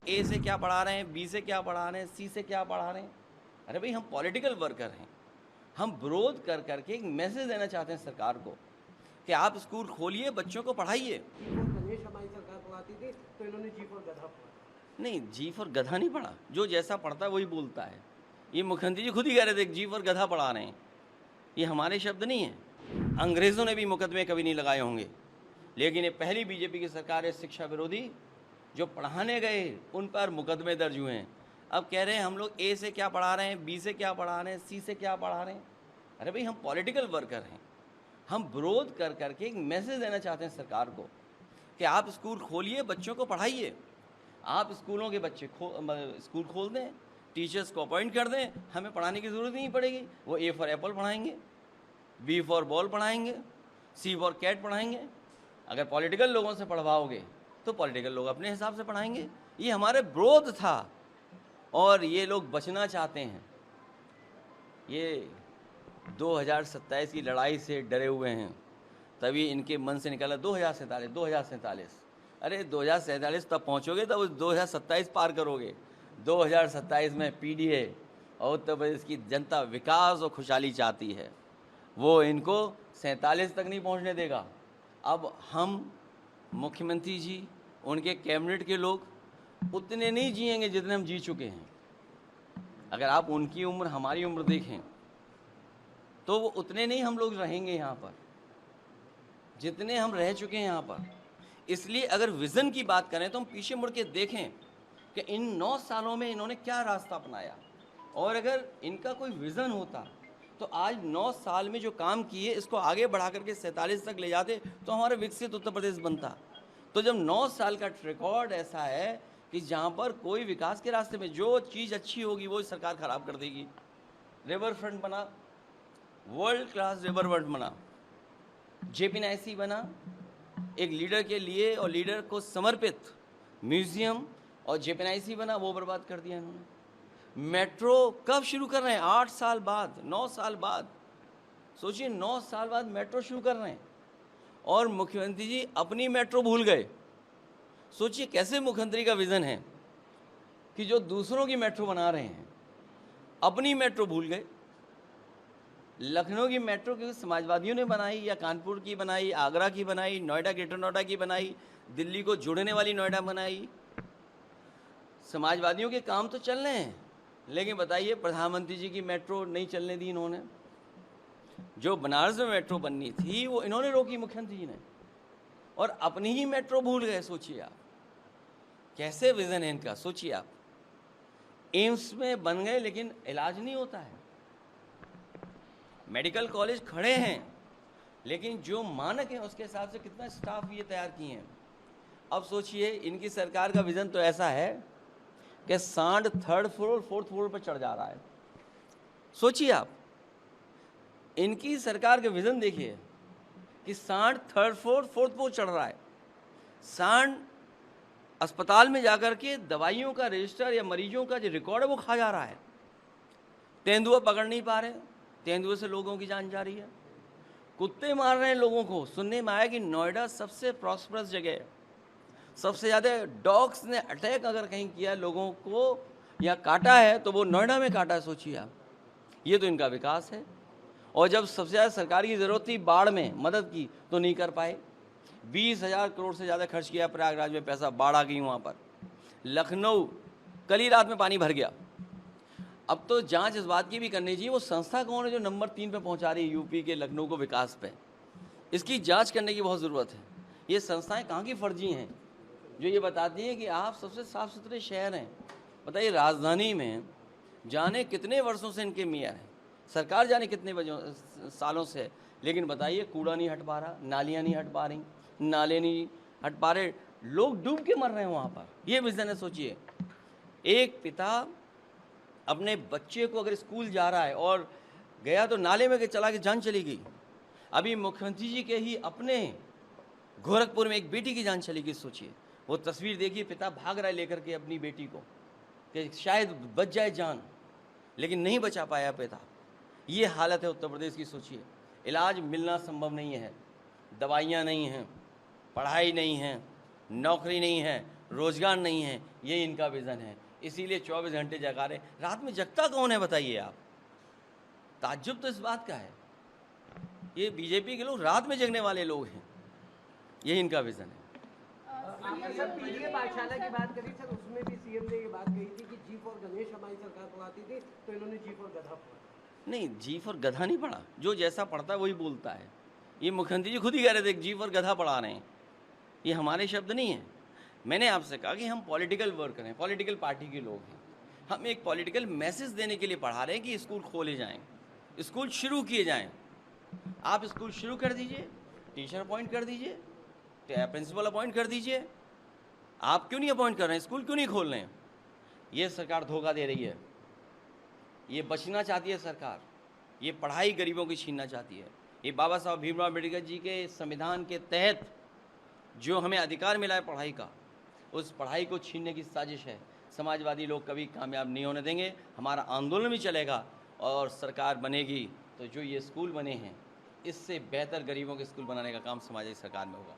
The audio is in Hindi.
ए से क्या पढ़ा रहे हैं, बी से क्या पढ़ा रहे हैं, सी से क्या पढ़ा रहे हैं। अरे भाई, हम पॉलिटिकल वर्कर हैं, हम विरोध कर करके एक मैसेज देना चाहते हैं सरकार को कि आप स्कूल खोलिए, बच्चों को पढ़ाइए। गणेश हमारी सरकार पढ़ाती थी तो इन्होंने जी फॉर गधा पढ़ा। नहीं, जी फॉर गधा नहीं पढ़ा, जो जैसा पढ़ता है वही बोलता है। ये मुख्यमंत्री जी खुद ही कह रहे थे जी फॉर गधा पढ़ा रहे हैं, ये हमारे शब्द नहीं हैं। अंग्रेज़ों ने भी मुकदमे कभी नहीं लगाए होंगे, लेकिन ये पहली बीजेपी की सरकार है शिक्षा विरोधी जो पढ़ाने गए उन पर मुकदमे दर्ज हुए हैं। अब कह रहे हैं हम लोग ए से क्या पढ़ा रहे हैं, बी से क्या पढ़ा रहे हैं, सी से क्या पढ़ा रहे हैं। अरे भाई, हम पॉलिटिकल वर्कर हैं, हम विरोध कर करके एक मैसेज देना चाहते हैं सरकार को कि आप स्कूल खोलिए, बच्चों को पढ़ाइए। आप स्कूलों के बच्चे स्कूल खोल दें, टीचर्स को अपॉइंट कर दें, हमें पढ़ाने की ज़रूरत नहीं पड़ेगी। वो ए फॉर एप्पल पढ़ाएंगे, बी फॉर बॉल पढ़ाएंगे, सी फॉर कैट पढ़ाएंगे। अगर पॉलिटिकल लोगों से पढ़वाओगे तो पॉलिटिकल लोग अपने हिसाब से पढ़ाएंगे। ये हमारे विरोध था और ये लोग बचना चाहते हैं। ये 2027 की लड़ाई से डरे हुए हैं, तभी इनके मन से निकला 2047। अरे 2047 तब पहुंचोगे तब 2027 पार करोगे। 2027 में पीढ़ी है और उत्तर प्रदेश की जनता विकास और खुशहाली चाहती है, वो इनको 47 तक नहीं पहुंचने देगा। अब हम मुख्यमंत्री जी, उनके कैबिनेट के लोग उतने नहीं जिएंगे जितने हम जी चुके हैं। अगर आप उनकी उम्र हमारी उम्र देखें तो वो उतने नहीं हम लोग रहेंगे यहाँ पर जितने हम रह चुके हैं यहाँ पर। इसलिए अगर विज़न की बात करें तो हम पीछे मुड़ के देखें कि इन 9 सालों में इन्होंने क्या रास्ता अपनाया, और अगर इनका कोई विज़न होता तो आज 9 साल में जो काम किए इसको आगे बढ़ा करके 47 तक ले जाते तो हमारा विकसित उत्तर प्रदेश बनता। तो जब 9 साल का रिकॉर्ड ऐसा है कि जहाँ पर कोई विकास के रास्ते में जो चीज़ अच्छी होगी वो सरकार ख़राब कर देगी। रिवर फ्रंट बना, वर्ल्ड क्लास रिवर फ्रंट बना, जेपीएनआईसी बना, एक लीडर के लिए और लीडर को समर्पित म्यूजियम, और जेपीएनआईसी बना, वो बर्बाद कर दिया इन्होंने। मेट्रो कब शुरू कर रहे हैं? 8 साल बाद, 9 साल बाद। सोचिए, 9 साल बाद मेट्रो शुरू कर रहे हैं और मुख्यमंत्री जी अपनी मेट्रो भूल गए। सोचिए कैसे मुख्यमंत्री का विज़न है कि जो दूसरों की मेट्रो बना रहे हैं अपनी मेट्रो भूल गए। लखनऊ की मेट्रो क्योंकि समाजवादियों ने बनाई, या कानपुर की बनाई, आगरा की बनाई, नोएडा, ग्रेटर नोएडा की बनाई, दिल्ली को जोड़ने वाली नोएडा बनाई। समाजवादियों के काम तो चल रहे हैं, लेकिन बताइए प्रधानमंत्री जी की मेट्रो नहीं चलने दी इन्होंने। जो बनारस में मेट्रो बननी थी वो इन्होंने रोकी मुख्यमंत्री जी ने, और अपनी ही मेट्रो भूल गए। सोचिए आप कैसे विज़न है इनका। सोचिए आप, एम्स में बन गए लेकिन इलाज नहीं होता है, मेडिकल कॉलेज खड़े हैं लेकिन जो मानक हैं उसके हिसाब से कितना स्टाफ ये तैयार किए हैं। अब सोचिए इनकी सरकार का विज़न तो ऐसा है कि सांड 3rd फ्लोर 4th फ्लोर पर चढ़ जा रहा है। सोचिए आप, इनकी सरकार का विज़न देखिए कि सांड 3rd फ्लोर 4th फ्लोर चढ़ रहा है। सांड अस्पताल में जाकर के दवाइयों का रजिस्टर या मरीजों का जो रिकॉर्ड है वो खा जा रहा है। तेंदुआ पकड़ नहीं पा रहे, तेंदुए से लोगों की जान जा रही है। कुत्ते मार रहे हैं लोगों को। सुनने में आया कि नोएडा सबसे प्रॉस्परस जगह है, सबसे ज़्यादा डॉग्स ने अटैक अगर कहीं किया लोगों को या काटा है तो वो नोएडा में काटा है। सोचिए आप, ये तो इनका विकास है। और जब सबसे ज़्यादा सरकार की ज़रूरत थी बाढ़ में मदद की तो नहीं कर पाए। 20,000 करोड़ से ज़्यादा खर्च किया प्रयागराज में पैसा, बाढ़ आ गई वहाँ पर। लखनऊ कल ही रात में पानी भर गया। अब तो जांच इस बात की भी करनी चाहिए वो संस्था कौन है जो नंबर 3 पे पहुंचा रही है यूपी के लखनऊ को विकास पे। इसकी जांच करने की बहुत ज़रूरत है। ये संस्थाएं कहाँ की फर्जी हैं जो ये बताती हैं कि आप सबसे साफ़ सुथरे शहर हैं। बताइए, राजधानी में जाने कितने वर्षों से इनके मेयर हैं, सरकार जाने कितने सालों से, लेकिन बताइए कूड़ा नहीं हट पा रहा, नालियाँ नहीं हट पा रही, नाले नहीं हट पा रहे, लोग डूब के मर रहे हैं वहाँ पर। ये विज़न है। सोचिए, एक पिता अपने बच्चे को अगर स्कूल जा रहा है और गया तो नाले में चला के जान चली गई। अभी मुख्यमंत्री जी के ही अपने गोरखपुर में एक बेटी की जान चली गई। सोचिए, वो तस्वीर देखिए, पिता भाग रहा है लेकर के अपनी बेटी को कि शायद बच जाए जान, लेकिन नहीं बचा पाया पिता। ये हालत है उत्तर प्रदेश की। सोचिए, इलाज मिलना संभव नहीं है, दवाइयाँ नहीं हैं, पढ़ाई नहीं है, नौकरी नहीं है, रोजगार नहीं है, ये इनका विज़न है। इसीलिए 24 घंटे जगा रहे। रात में जगता कौन है बताइए आप? ताज्जुब तो इस बात का है। ये बीजेपी के लोग रात में जगने वाले लोग हैं, ये इनका विज़न है। आपने सर पीडीए पाठशाला की बात करी सर, उसमें भी सीएम ने ये बात कही थी कि जी फॉर गणेश हमारी सरकार पढ़ाती थी, तो इन्होंने जी फॉर गधा पढ़ा। नहीं, जी फॉर गधा नहीं पढ़ा। जो जैसा पढ़ता है वही बोलता है। ये मुख्यमंत्री जी खुद ही कह रहे थे जी फॉर गधा पढ़ा रहे हैं। ये हमारे शब्द नहीं हैं। मैंने आपसे कहा कि हम पॉलिटिकल वर्कर हैं, पॉलिटिकल पार्टी के लोग हैं। हम एक पॉलिटिकल मैसेज देने के लिए पढ़ा रहे हैं कि स्कूल खोले जाएं, स्कूल शुरू किए जाएं। आप स्कूल शुरू कर दीजिए, टीचर अपॉइंट कर दीजिए, प्रिंसिपल अपॉइंट कर दीजिए। आप क्यों नहीं अपॉइंट कर रहे हैं? स्कूल क्यों नहीं खोल रहे हैं? ये सरकार धोखा दे रही है। ये बचना चाहती है सरकार। ये पढ़ाई गरीबों की छीनना चाहती है। ये बाबा साहब भीमराव अम्बेडकर जी के संविधान के तहत जो हमें अधिकार मिला है पढ़ाई का, उस पढ़ाई को छीनने की साजिश है। समाजवादी लोग कभी कामयाब नहीं होने देंगे। हमारा आंदोलन भी चलेगा और सरकार बनेगी तो जो ये स्कूल बने हैं इससे बेहतर गरीबों के स्कूल बनाने का काम समाज सरकार में होगा।